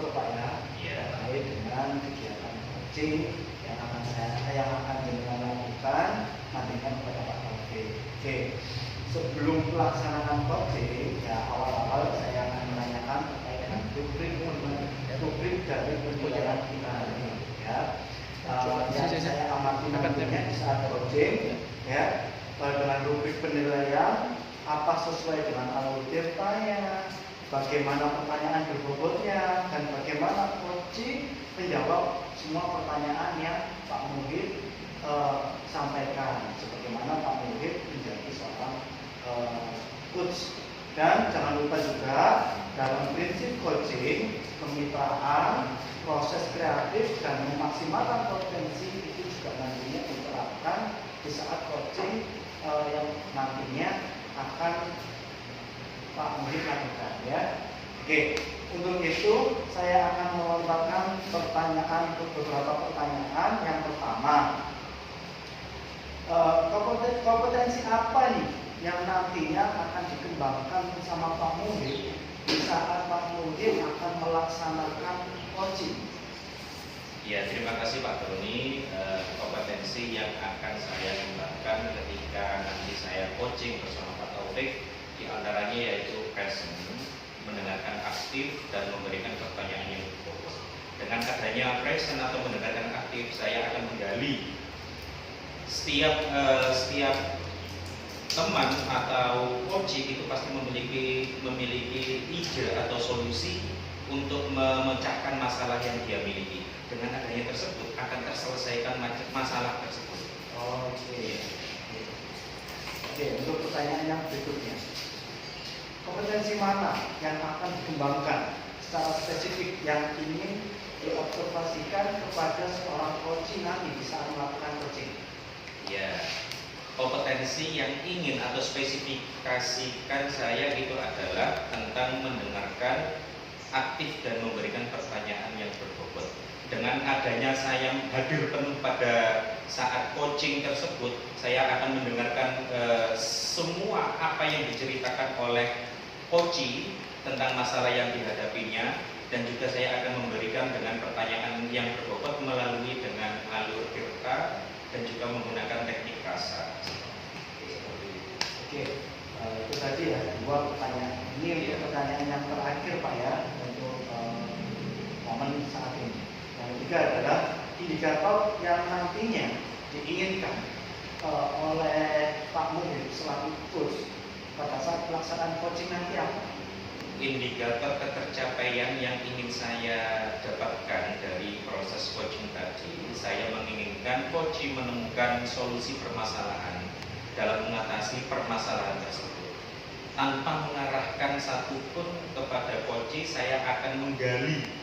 cover Pak ya, terkait dengan kegiatan coaching yang akan jenengan lakukan nantinya kepada Pak Taufik. Oke, sebelum pelaksanaan coaching ya awal-awal saya akan menanyakan terkait dengan rubrik dari penilaian kita hari ini ya. Yang saya amati nantinya di saat coaching ya, dengan rubrik penilaian apa sesuai dengan alur tirtanya, bagaimana pertanyaan berbobotnya, dan bagaimana coaching menjawab semua pertanyaan yang Pak Muhid sampaikan, sebagaimana Pak Muhid menjadi seorang coach. Dan jangan lupa juga dalam prinsip coaching, kemitraan, proses kreatif dan memaksimalkan potensi itu juga nantinya diterapkan di saat coaching yang nantinya akan Pak Muhid lakukan ya. Oke, untuk itu saya akan melontarkan beberapa pertanyaan. Yang pertama, kompetensi apa nih yang nantinya akan dikembangkan bersama Pak Muhid di saat Pak Muhid akan melaksanakan coaching? Ya, terima kasih Pak Tony. Kompetensi yang akan saya kembangkan ketika nanti saya coaching bersama Pak Taufik diantaranya yaitu present, mendengarkan aktif dan memberikan pertanyaan yang berbobot. Dengan adanya present atau mendengarkan aktif, saya akan menggali setiap teman atau coaching itu pasti memiliki ide atau solusi untuk memecahkan masalah yang dia miliki. Dengan adanya tersebut akan terselesaikan masalah tersebut. Oke, untuk pertanyaan yang berikutnya, kompetensi mana yang akan dikembangkan secara spesifik yang ingin diobservasikan kepada seorang coaching nanti di saat melakukan coaching? Ya, kompetensi yang ingin atau spesifikasikan saya itu adalah tentang mendengarkan aktif dan memberikan pertanyaan yang berbobot. Dengan adanya saya hadir penuh pada saat coaching tersebut, saya akan mendengarkan semua apa yang diceritakan oleh coaching tentang masalah yang dihadapinya, dan juga saya akan memberikan dengan pertanyaan yang berbobot melalui dengan alur tirta dan juga menggunakan teknik rasa. Oke, itu tadi ya dua pertanyaan. Ini untuk pertanyaan yang terakhir Pak ya, untuk momen saat ini. Yang ketiga adalah indikator yang nantinya diinginkan oleh Pak Muhid selaku coach pada saat pelaksanaan coaching nanti apa? Indikator ketercapaian yang ingin saya dapatkan dari proses coaching tadi, saya menginginkan coaching menemukan solusi permasalahan dalam mengatasi permasalahan tersebut. Tanpa mengarahkan satupun kepada coaching, saya akan menggali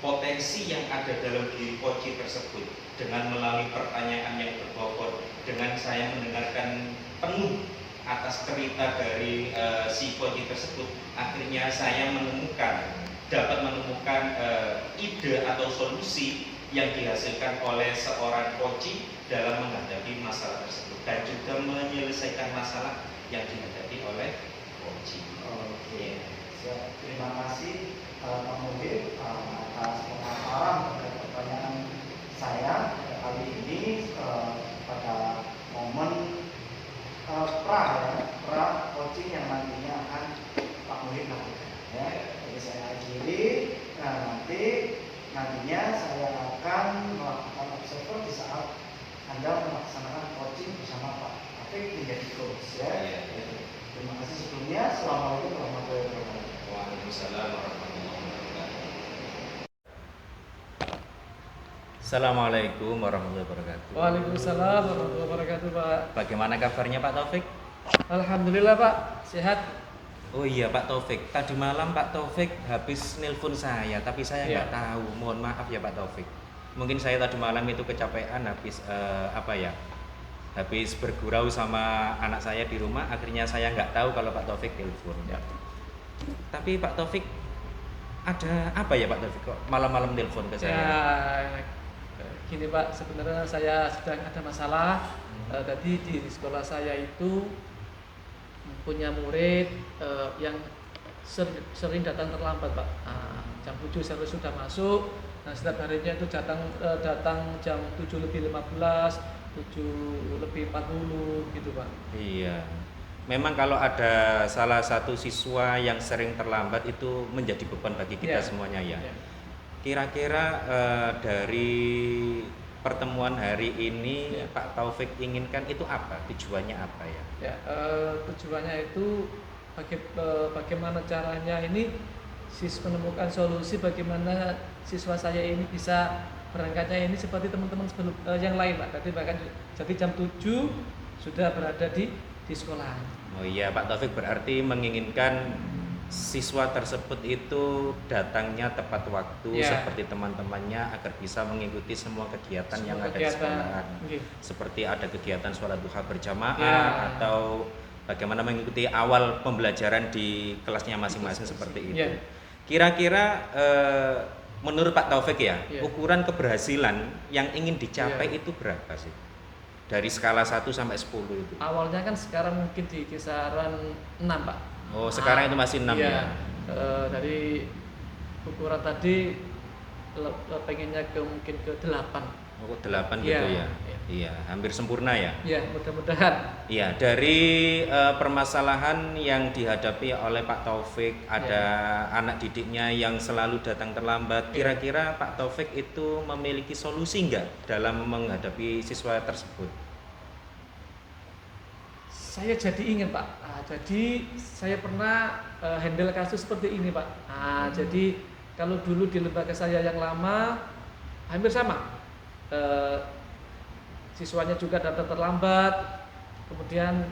potensi yang ada dalam diri coaching tersebut dengan melalui pertanyaan yang berbobot. Dengan saya mendengarkan penuh atas cerita dari si coaching tersebut, akhirnya saya dapat menemukan ide atau solusi yang dihasilkan oleh seorang coaching dalam menghadapi masalah tersebut dan juga menyelesaikan masalah yang dihadapi oleh coaching. Oke, siap. Terima kasih Pak Muhid atas pemaparan terkait pertanyaan saya kali ini pada momen pra coaching yang nantinya akan Pak Muhid lakukan. Ya, jadi saya akhiri. Nantinya saya akan melakukan observer di saat Anda melaksanakan coaching bersama Pak Taufik menjadi coach. Ya. Terima kasih sebelumnya. Assalamualaikum warahmatullahi wabarakatuh. Waalaikumsalam warahmatullahi wabarakatuh. Assalamualaikum warahmatullahi wabarakatuh. Waalaikumsalam warahmatullahi wabarakatuh, Pak. Bagaimana kabarnya Pak Taufik? Alhamdulillah, Pak. Sehat. Oh iya Pak Taufik, tadi malam Pak Taufik habis nelpon saya, tapi saya nggak tahu. Mohon maaf ya Pak Taufik. Mungkin saya tadi malam itu kecapean habis habis bergurau sama anak saya di rumah, akhirnya saya nggak tahu kalau Pak Taufik telepon. Ya. Tapi Pak Taufik ada apa ya Pak Taufik kok malam-malam telepon ke saya? Ya, gini Pak, sebenarnya saya sedang ada masalah. Tadi di sekolah saya itu punya murid yang sering datang terlambat Pak. jam 7 saya sudah masuk. Nah setiap harinya itu datang jam 7:15, 7:40 gitu Pak. Iya. Memang kalau ada salah satu siswa yang sering terlambat itu menjadi beban bagi kita semuanya ya. Kira-kira dari pertemuan hari ini Pak Taufik inginkan itu apa? Tujuannya apa ya? Tujuannya itu bagaimana caranya ini menemukan solusi bagaimana siswa saya ini bisa berangkatnya ini seperti teman-teman sebelum yang lain Pak. Jadi jam 7 sudah berada di sekolah. Oh iya, Pak Taufik berarti menginginkan siswa tersebut itu datangnya tepat waktu seperti teman-temannya agar bisa mengikuti semua kegiatan yang ada di sekolahan. Seperti ada kegiatan sholat duha berjamaah atau bagaimana mengikuti awal pembelajaran di kelasnya masing-masing seperti itu. Kira-kira menurut Pak Taufik ukuran keberhasilan yang ingin dicapai itu berapa sih? Dari skala 1 sampai 10 itu. Awalnya kan sekarang mungkin di kisaran 6 Pak. Oh sekarang itu masih 6 ya? Dari ukuran tadi pengennya mungkin ke 8. Oh 8 gitu ya? Iya, hampir sempurna ya? Iya, mudah-mudahan. Iya, dari permasalahan yang dihadapi oleh Pak Taufik, ada anak didiknya yang selalu datang terlambat. Kira-kira Pak Taufik itu memiliki solusi enggak dalam menghadapi siswa tersebut? Saya jadi ingin Pak. Jadi saya pernah handle kasus seperti ini Pak. Jadi kalau dulu di lembaga saya yang lama hampir sama. Siswanya juga datang terlambat, kemudian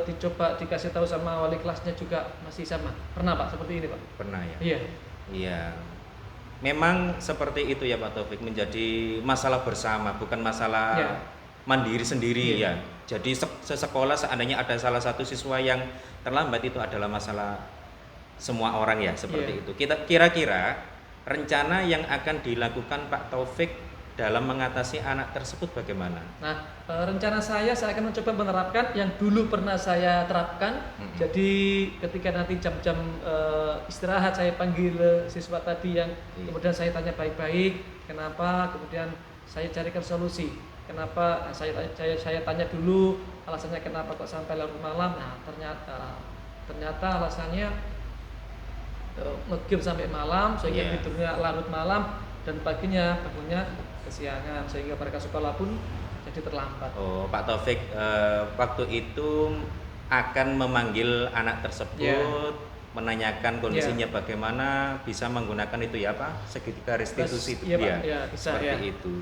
dicoba dikasih tahu sama wali kelasnya juga masih sama. Pernah Pak seperti ini Pak? Pernah ya? Iya. Iya. Memang seperti itu ya Pak Taufik, menjadi masalah bersama, bukan masalah mandiri sendiri ya. Jadi sekolah seandainya ada salah satu siswa yang terlambat itu adalah masalah semua orang ya seperti itu. Kira-kira rencana yang akan dilakukan Pak Taufik dalam mengatasi anak tersebut bagaimana? Nah, rencana saya akan mencoba menerapkan yang dulu pernah saya terapkan. Jadi ketika nanti jam-jam istirahat saya panggil siswa tadi yang kemudian saya tanya baik-baik kenapa, kemudian saya carikan solusi. Kenapa? Nah, saya tanya dulu alasannya kenapa kok sampai larut malam. Nah, ternyata alasannya nge-game sampai malam sehingga tidurnya larut malam dan paginya bangunnya kesiangan sehingga mereka sekolah pun jadi terlambat. Oh, Pak Taufik waktu itu akan memanggil anak tersebut, menanyakan kondisinya bagaimana, bisa menggunakan itu ya Pak, segitiga restitusi itu bisa, seperti itu.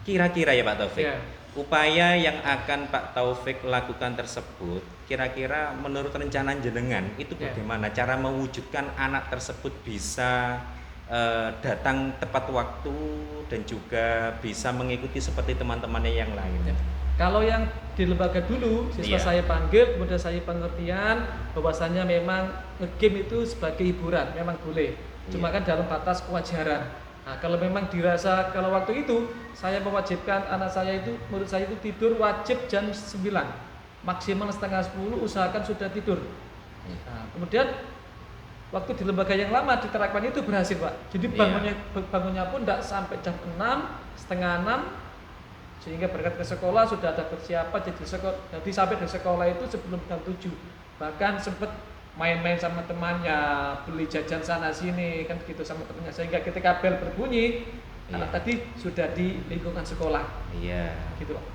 Kira-kira ya Pak Taufik, upaya yang akan Pak Taufik lakukan tersebut, kira-kira menurut rencana jenengan itu bagaimana cara mewujudkan anak tersebut bisa datang tepat waktu dan juga bisa mengikuti seperti teman-temannya yang lain. Kalau yang di lembaga dulu siswa saya panggil, kemudian saya pengertian bahwasannya memang nge-game itu sebagai hiburan, memang boleh. Cuma kan dalam batas kewajaran. Nah, kalau memang dirasa kalau waktu itu saya mewajibkan anak saya itu, menurut saya itu tidur wajib jam 9, maksimal setengah 10 usahakan sudah tidur. Nah, kemudian waktu di lembaga yang lama diterapkan itu berhasil Pak. Jadi bangunnya pun tidak sampai jam 6, setengah 6, sehingga berangkat ke sekolah sudah ada persiapan. Jadi sampai di sekolah itu sebelum jam 7. Bahkan sempat main-main sama temannya, beli jajan sana sini kan gitu sama temannya, sehingga ketika bel berbunyi anak tadi sudah di lingkungan sekolah. Gitu Pak.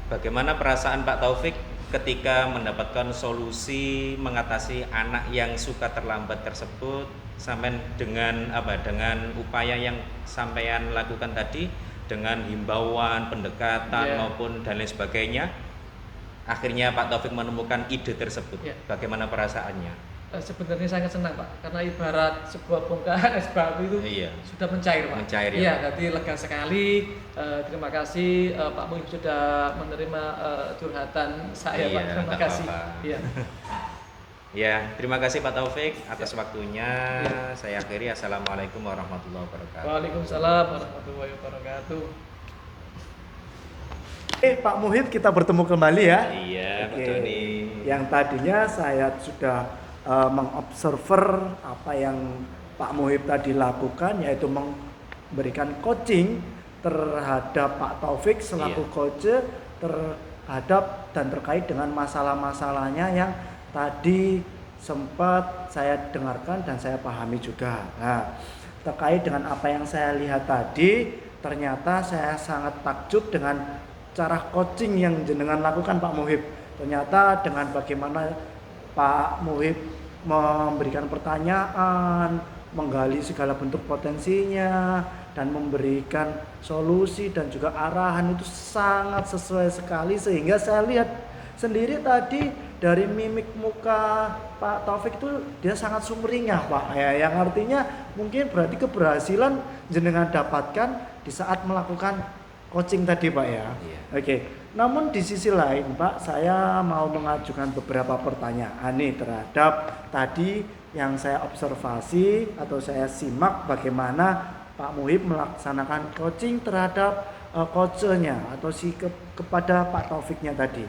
Bagaimana perasaan Pak Taufik ketika mendapatkan solusi mengatasi anak yang suka terlambat tersebut sampai dengan dengan upaya yang sampean lakukan tadi, dengan himbauan, pendekatan maupun dan lain sebagainya, akhirnya Pak Taufik menemukan ide tersebut. Bagaimana perasaannya? Sebenarnya sangat senang Pak, karena ibarat sebuah bongkahan es batu itu sudah mencair Pak. Jadi lega sekali. Terima kasih Pak Muhib sudah menerima curhatan saya Pak. Terima kasih. Terima kasih Pak Taufik atas waktunya. Saya akhiri. Assalamualaikum warahmatullahi wabarakatuh. Waalaikumsalam warahmatullahi wabarakatuh. Pak Muhib, kita bertemu kembali ya. Iya, Pak Doni. Yang tadinya saya sudah mengobserver apa yang Pak Muhib tadi lakukan, yaitu memberikan coaching terhadap Pak Taufik selaku coach terhadap dan terkait dengan masalah-masalahnya yang tadi sempat saya dengarkan dan saya pahami juga. Nah, terkait dengan apa yang saya lihat tadi, ternyata saya sangat takjub dengan cara coaching yang jenengan lakukan Pak Muhib. Ternyata dengan bagaimana Pak Muhib memberikan pertanyaan, menggali segala bentuk potensinya, dan memberikan solusi dan juga arahan itu sangat sesuai sekali, sehingga saya lihat sendiri tadi dari mimik muka Pak Taufik itu dia sangat sumringah Pak ya, yang artinya mungkin berarti keberhasilan jenengan dapatkan di saat melakukan coaching tadi Pak ya. Iya. Oke. Namun di sisi lain Pak, saya mau mengajukan beberapa pertanyaan nih terhadap tadi yang saya observasi atau saya simak bagaimana Pak Muhib melaksanakan coaching terhadap coachnya atau kepada Pak Taufiknya tadi.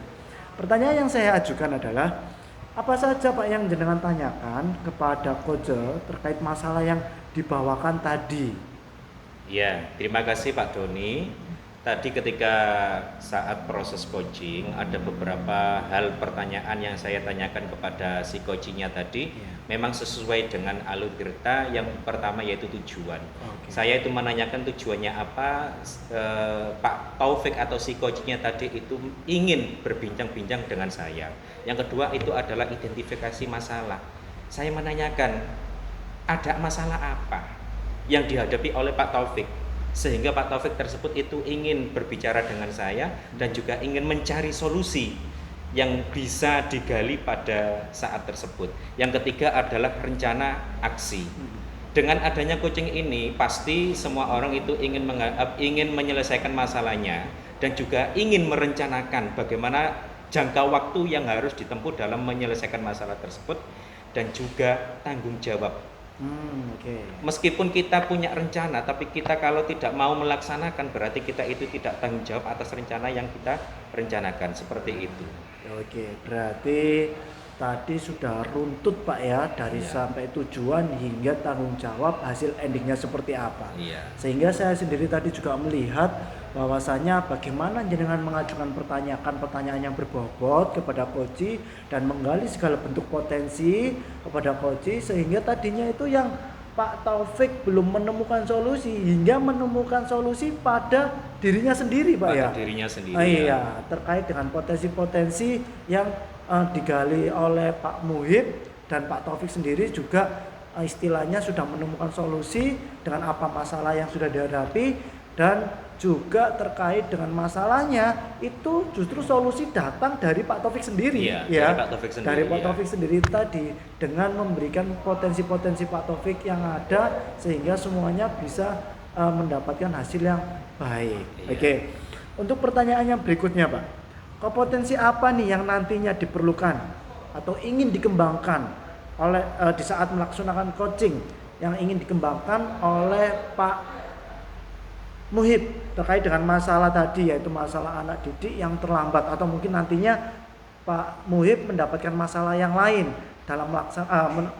Pertanyaan yang saya ajukan adalah, apa saja Pak yang jenengan tanyakan kepada coach terkait masalah yang dibawakan tadi? Ya, terima kasih Pak Doni. Tadi ketika saat proses coaching ada beberapa hal pertanyaan yang saya tanyakan kepada si coachingnya tadi, memang sesuai dengan alur tirta. Yang pertama yaitu tujuan. Saya itu menanyakan tujuannya apa. Pak Taufik atau si coachingnya tadi itu ingin berbincang-bincang dengan saya. Yang kedua itu adalah identifikasi masalah. Saya menanyakan ada masalah apa yang dihadapi oleh Pak Taufik, sehingga Pak Taufik tersebut itu ingin berbicara dengan saya dan juga ingin mencari solusi yang bisa digali pada saat tersebut. Yang ketiga adalah rencana aksi. Dengan adanya coaching ini pasti semua orang itu ingin menyelesaikan masalahnya dan juga ingin merencanakan bagaimana jangka waktu yang harus ditempuh dalam menyelesaikan masalah tersebut dan juga tanggung jawab. Meskipun kita punya rencana, tapi kita kalau tidak mau melaksanakan berarti kita itu tidak tanggung jawab atas rencana yang kita rencanakan, seperti itu. Oke, berarti tadi sudah runtut Pak ya, dari sampai tujuan hingga tanggung jawab hasil endingnya seperti apa. Sehingga saya sendiri tadi juga melihat bahwasanya bagaimana jenengan mengajukan pertanyaan yang berbobot kepada coach dan menggali segala bentuk potensi kepada coach, sehingga tadinya itu yang Pak Taufik belum menemukan solusi hingga menemukan solusi pada dirinya sendiri Pak ya. Dirinya sendiri. Iya, terkait dengan potensi-potensi yang digali oleh Pak Muhib dan Pak Taufik sendiri juga istilahnya sudah menemukan solusi dengan apa masalah yang sudah dihadapi, dan juga terkait dengan masalahnya itu justru solusi datang dari Pak Taufik sendiri dari Pak Taufik sendiri, dari Pak Taufik sendiri tadi, dengan memberikan potensi-potensi Pak Taufik yang ada sehingga semuanya bisa mendapatkan hasil yang baik. Oke. Untuk pertanyaan yang berikutnya Pak, kompetensi apa nih yang nantinya diperlukan atau ingin dikembangkan oleh di saat melaksanakan coaching yang ingin dikembangkan oleh Pak Muhib terkait dengan masalah tadi, yaitu masalah anak didik yang terlambat, atau mungkin nantinya Pak Muhib mendapatkan masalah yang lain dalam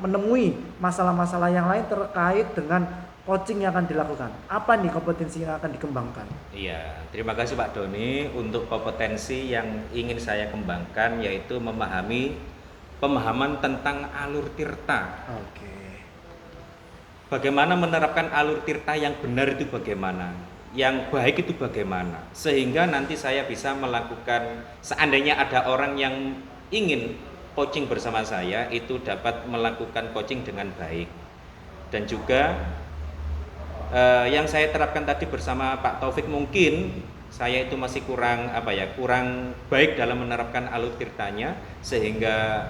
menemui masalah-masalah yang lain terkait dengan coaching yang akan dilakukan. Apa nih kompetensi yang akan dikembangkan? Iya, terima kasih Pak Doni. Untuk kompetensi yang ingin saya kembangkan yaitu pemahaman tentang alur tirta. Bagaimana menerapkan alur tirta yang benar itu bagaimana, yang baik itu bagaimana, sehingga nanti saya bisa melakukan, seandainya ada orang yang ingin coaching bersama saya itu dapat melakukan coaching dengan baik. Dan juga yang saya terapkan tadi bersama Pak Taufik, mungkin saya itu masih kurang baik dalam menerapkan alur tirtanya, sehingga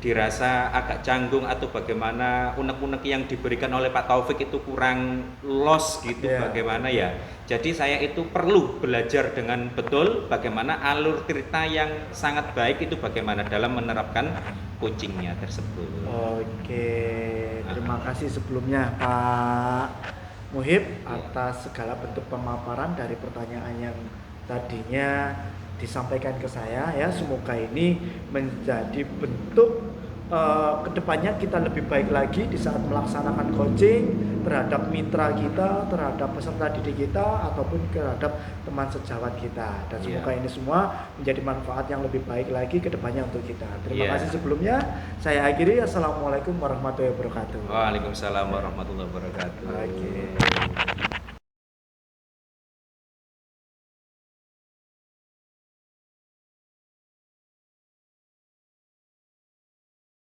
dirasa agak canggung atau bagaimana, unek-unek yang diberikan oleh Pak Taufik itu kurang los gitu, bagaimana ya. Jadi saya itu perlu belajar dengan betul bagaimana alur tirta yang sangat baik itu bagaimana dalam menerapkan coachingnya tersebut. Oke, terima kasih sebelumnya Pak Muhib atas segala bentuk pemaparan dari pertanyaan yang tadinya disampaikan ke saya ya. Semoga ini menjadi bentuk kedepannya kita lebih baik lagi di saat melaksanakan coaching terhadap mitra kita, terhadap peserta didik kita, ataupun terhadap teman sejawat kita. Dan semoga ini semua menjadi manfaat yang lebih baik lagi kedepannya untuk kita. Terima kasih sebelumnya. Saya akhiri. Assalamualaikum warahmatullahi wabarakatuh. Waalaikumsalam warahmatullahi wabarakatuh. Oke.